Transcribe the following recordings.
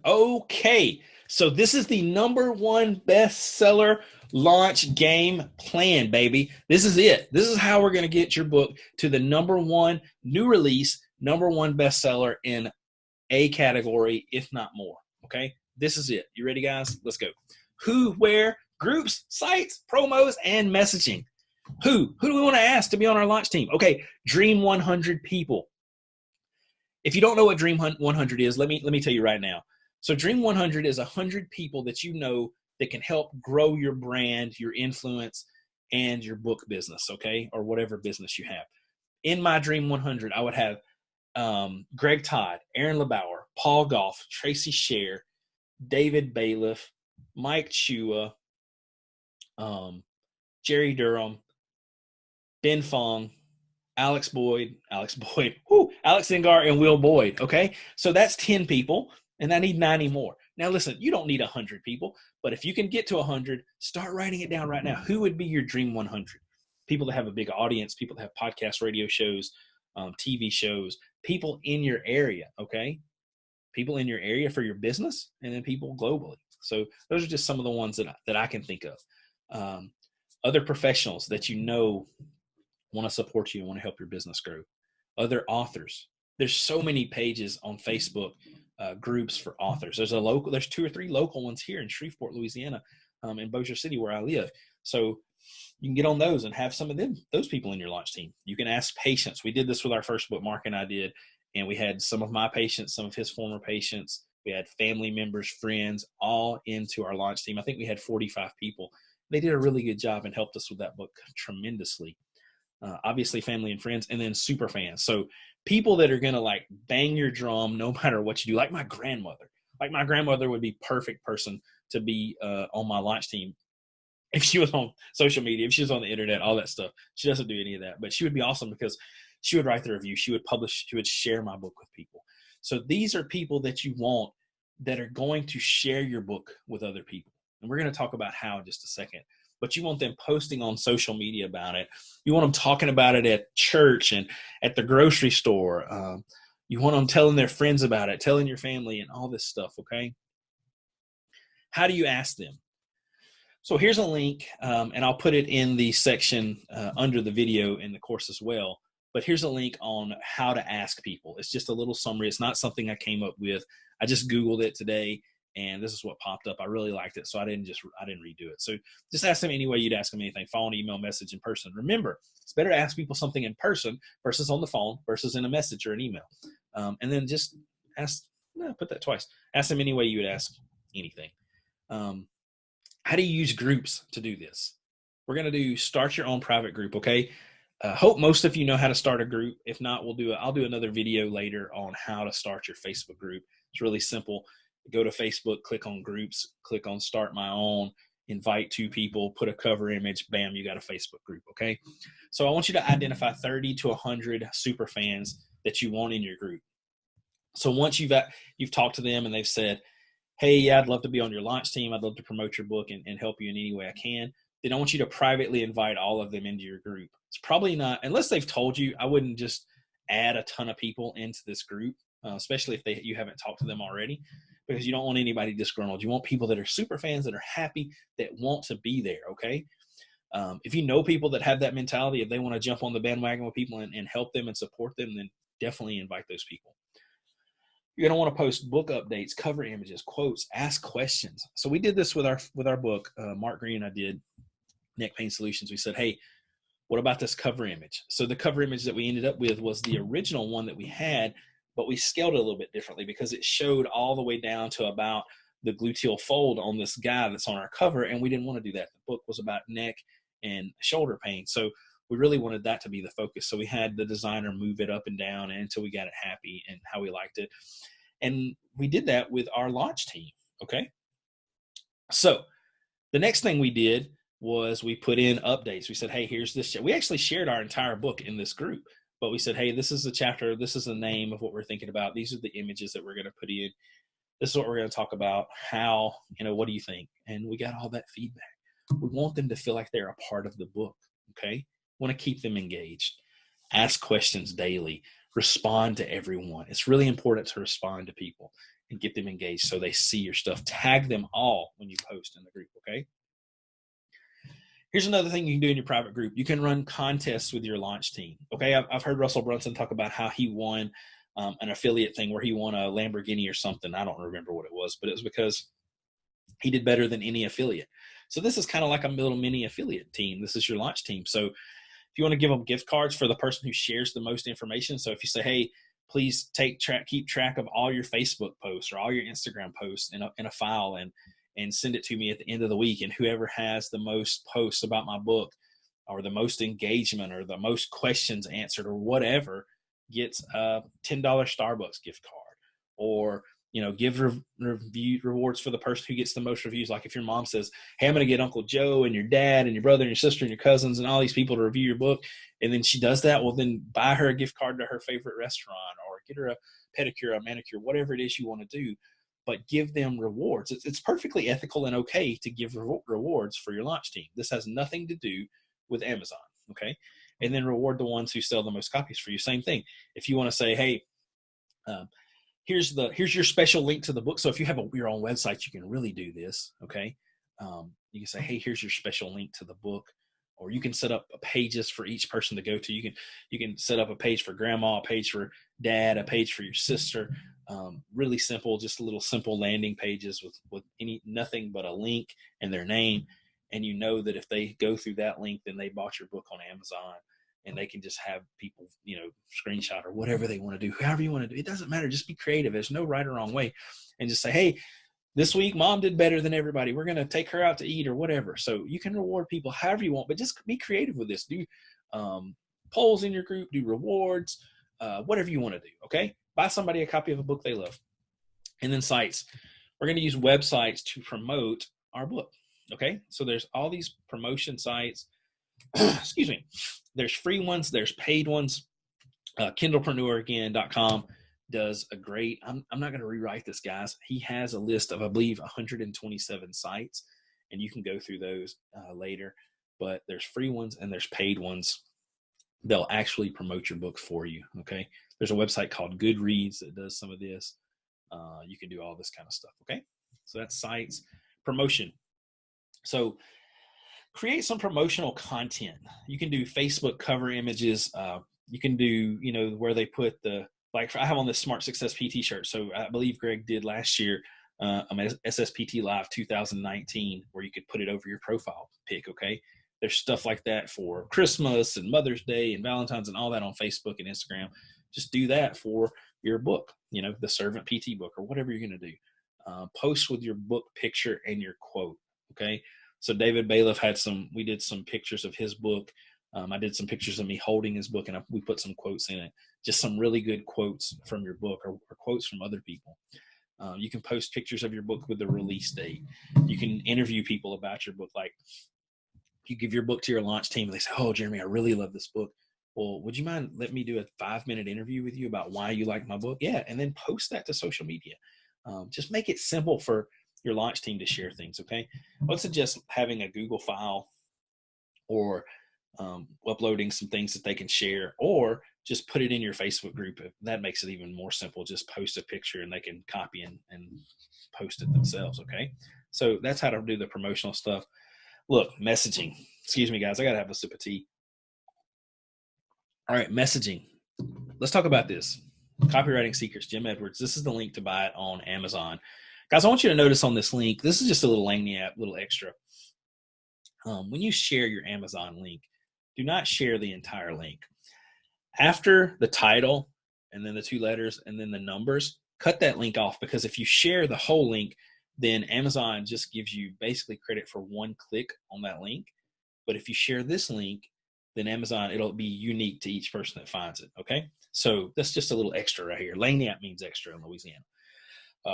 Okay, so this is the #1 bestseller launch game plan, baby. This is it. This is how we're going to get your book to the #1 new release, #1 bestseller in a category, if not more. Okay, this is it. You ready, guys? Let's go. Who, where, groups, sites, promos, and messaging. Who do we want to ask to be on our launch team? Okay, Dream 100 people. If you don't know what Dream 100 is, let me tell you right now. So Dream 100 is 100 people that you know that can help grow your brand, your influence, and your book business, okay, or whatever business you have. In my Dream 100, I would have Greg Todd, Aaron LeBauer, Paul Goff, Tracy Scher, David Bailiff, Mike Chua, Jerry Durham, Ben Fong, Alex Boyd, Alex Engar, and Will Boyd, okay? So that's 10 people, and I need 90 more. Now, listen, you don't need 100 people, but if you can get to 100, start writing it down right now. Who would be your Dream 100? People that have a big audience, people that have podcasts, radio shows, TV shows, people in your area, okay? People in your area for your business, and then people globally. So those are just some of the ones that I can think of. Other professionals that you know want to support you and want to help your business grow. Other authors. There's so many pages on Facebook, groups for authors. There's 2 or 3 local ones here in Shreveport, Louisiana, in Bossier City where I live. So you can get on those and have some of those people in your launch team. You can ask patients. We did this with our first book, Mark and I did, and we had some of my patients, some of his former patients. We had family members, friends, all into our launch team. I think we had 45 people. They did a really good job and helped us with that book tremendously. Obviously family and friends, and then super fans. So people that are going to like bang your drum no matter what you do, like my grandmother. Like my grandmother would be perfect person to be on my launch team if she was on social media, if she was on the internet, all that stuff. She doesn't do any of that, but she would be awesome because she would write the review. She would publish, she would share my book with people. So these are people that you want that are going to share your book with other people. And we're going to talk about how in just a second. But you want them posting on social media about it. You want them talking about it at church and at the grocery store. You want them telling their friends about it, telling your family and all this stuff, okay? How do you ask them? So here's a link, and I'll put it in the section under the video in the course as well. But here's a link on how to ask people. It's just a little summary. It's not something I came up with. I just Googled it today, and this is what popped up. I really liked it, so I didn't redo it. So just ask them any way you'd ask them anything: phone, email, message, in person. Remember, it's better to ask people something in person versus on the phone versus in a message or an email. And then just ask. No, put that twice. Ask them any way you would ask anything. How do you use groups to do this? We're going to do start your own private group, okay? Hope most of you know how to start a group. If not, I'll do another video later on how to start your Facebook group. It's really simple. Go to Facebook, click on groups, click on start my own, invite 2 people, put a cover image, bam, you got a Facebook group, okay? So I want you to identify 30 to 100 super fans that you want in your group. So once you've talked to them and they've said, hey, yeah, I'd love to be on your launch team. I'd love to promote your book and help you in any way I can. Then I want you to privately invite all of them into your group. It's probably not, unless they've told you, I wouldn't just add a ton of people into this group, especially if you haven't talked to them already, because you don't want anybody disgruntled. You want people that are super fans, that are happy, that want to be there, okay? If you know people that have that mentality, if they want to jump on the bandwagon with people and help them and support them, then definitely invite those people. You're going to want to post book updates, cover images, quotes, ask questions. So we did this with our book. Mark Green and I did Neck Pain Solutions. We said, hey, what about this cover image? So the cover image that we ended up with was the original one that we had, but we scaled it a little bit differently because it showed all the way down to about the gluteal fold on this guy that's on our cover, and we didn't want to do that. The book was about neck and shoulder pain. So we really wanted that to be the focus. So we had the designer move it up and down until we got it happy and how we liked it. And we did that with our launch team, okay? So the next thing we did was we put in updates. We said, hey, here's this. We actually shared our entire book in this group, but we said, hey, this is the chapter. This is the name of what we're thinking about. These are the images that we're going to put in. This is what we're going to talk about. How, what do you think? And we got all that feedback. We want them to feel like they're a part of the book, okay? We want to keep them engaged. Ask questions daily. respond to everyone. It's really important to respond to people and get them engaged so they see your stuff. Tag them all when you post in the group, okay? Here's another thing you can do in your private group. You can run contests with your launch team, okay? I've heard Russell Brunson talk about how he won an affiliate thing where he won a Lamborghini or something. I don't remember what it was, but it was because he did better than any affiliate. So this is kind of like a little mini affiliate team. This is your launch team. So if you want to give them gift cards for the person who shares the most information. So if you say, hey, please keep track of all your Facebook posts or all your Instagram posts in a file and send it to me at the end of the week. And whoever has the most posts about my book or the most engagement or the most questions answered or whatever gets a $10 Starbucks gift card. Or give review rewards for the person who gets the most reviews. Like if your mom says, hey, I'm going to get Uncle Joe and your dad and your brother and your sister and your cousins and all these people to review your book, and then she does that, well, then buy her a gift card to her favorite restaurant or get her a pedicure, a manicure, whatever it is you want to do, but give them rewards. It's perfectly ethical and okay to give rewards for your launch team. This has nothing to do with Amazon, okay? And then reward the ones who sell the most copies for you. Same thing. If you want to say, hey, here's your special link to the book. So if you have your own website, you can really do this. Okay. You can say, hey, here's your special link to the book, or you can set up pages for each person to go to. You can set up a page for grandma, a page for dad, a page for your sister. Really simple, just little simple landing pages with nothing but a link and their name. And you know that if they go through that link, then they bought your book on Amazon. And they can just have people, screenshot or whatever they want to do, however you want to do. It doesn't matter. Just be creative. There's no right or wrong way. And just say, hey, this week mom did better than everybody. We're going to take her out to eat or whatever. So you can reward people however you want, but just be creative with this. Do polls in your group, do rewards, whatever you want to do. Okay. Buy somebody a copy of a book they love. And then sites. We're going to use websites to promote our book. Okay. So there's all these promotion sites. Excuse me. There's free ones. There's paid ones. Kindlepreneuragain.com does a great, I'm not going to rewrite this, guys. He has a list of, I believe, 127 sites, and you can go through those later. But there's free ones and there's paid ones. They'll actually promote your book for you. Okay. There's a website called Goodreads that does some of this. You can do all this kind of stuff. Okay. So that's sites. Promotion. So create some promotional content. You can do Facebook cover images. You can do, where they put like I have on this Smart Success PT shirt. So I believe Greg did last year, SSPT Live 2019, where you could put it over your profile pic. Okay. There's stuff like that for Christmas and Mother's Day and Valentine's and all that on Facebook and Instagram. Just do that for your book, the Servant PT book or whatever you're going to do. Post with your book picture and your quote. Okay. So David Bailiff we did some pictures of his book. I did some pictures of me holding his book, and we put some quotes in it. Just some really good quotes from your book or quotes from other people. You can post pictures of your book with the release date. You can interview people about your book. Like you give your book to your launch team and they say, oh, Jeremy, I really love this book. Well, would you mind letting me do a 5-minute interview with you about why you like my book? Yeah. And then post that to social media. Just make it simple for your launch team to share things. Okay. I would suggest having a Google file or uploading some things that they can share, or just put it in your Facebook group. That makes it even more simple. Just post a picture and they can copy and post it themselves. Okay. So that's how to do the promotional stuff. Look, messaging. Excuse me, guys. I got to have a sip of tea. All right. Messaging. Let's talk about this. Copywriting Secrets, Jim Edwards. This is the link to buy it on Amazon. Guys, I want you to notice on this link, this is just a little lagniappe, little extra. When you share your Amazon link, do not share the entire link. After the title and then the 2 letters and then the numbers, cut that link off, because if you share the whole link, then Amazon just gives you basically credit for 1 click on that link. But if you share this link, then Amazon, it'll be unique to each person that finds it. Okay. So that's just a little extra right here. Lagniappe means extra in Louisiana.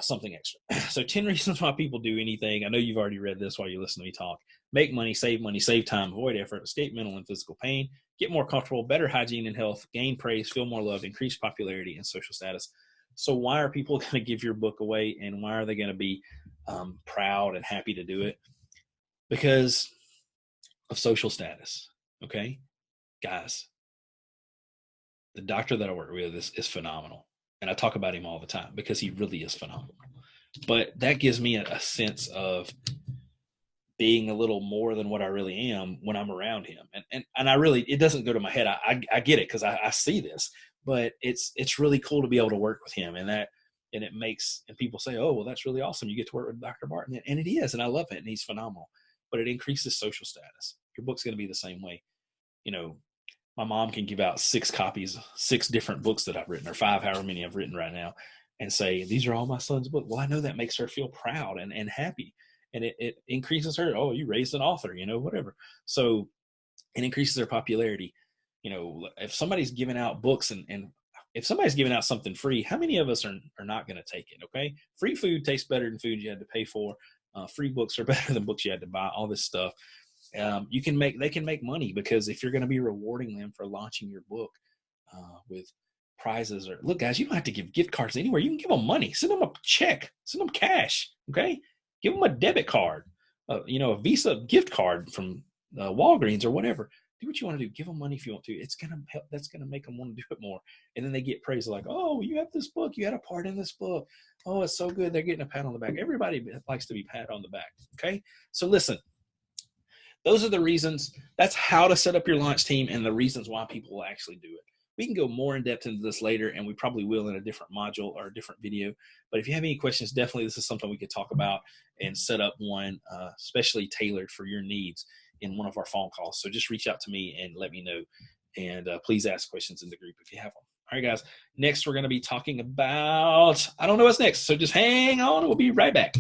Something extra. So 10 reasons why people do anything. I know you've already read this while you listen to me talk. Make money, save time, avoid effort, escape mental and physical pain, get more comfortable, better hygiene and health, gain praise, feel more love, increase popularity and social status. So why are people going to give your book away, and why are they going to be proud and happy to do it? Because of social status. Okay, guys, the doctor that I work with is phenomenal. And I talk about him all the time because he really is phenomenal. But that gives me a sense of being a little more than what I really am when I'm around him. And I really, it doesn't go to my head. I get it because I see this, but it's really cool to be able to work with him, and it makes, and people say, oh, well, that's really awesome. You get to work with Dr. Barton. And it is, and I love it. And he's phenomenal, but it increases social status. Your book's going to be the same way. You know, my mom can give out 6 copies, 6 different books that I've written, or 5, however many I've written right now, and say, these are all my son's books. Well, I know that makes her feel proud and happy. And it increases her, oh, you raised an author, whatever. So it increases their popularity. If somebody's giving out books and if somebody's giving out something free, how many of us are not going to take it? Okay. Free food tastes better than food you had to pay for. Free books are better than books you had to buy, all this stuff. They can make money, because if you're going to be rewarding them for launching your book with prizes, or look, guys, you don't have to give gift cards anywhere. You can give them money, send them a check, send them cash. Okay. Give them a debit card, a Visa gift card from Walgreens or whatever. Do what you want to do. Give them money if you want to. It's going to help. That's going to make them want to do it more. And then they get praise like, oh, you have this book. You had a part in this book. Oh, it's so good. They're getting a pat on the back. Everybody likes to be pat on the back. Okay. So listen, those are the reasons. That's how to set up your launch team and the reasons why people will actually do it. We can go more in depth into this later, and we probably will in a different module or a different video. But if you have any questions, definitely this is something we could talk about and set up one, especially tailored for your needs in one of our phone calls. So just reach out to me and let me know. And please ask questions in the group if you have them. All right, guys. Next, we're going to be talking about, I don't know what's next. So just hang on. We'll be right back.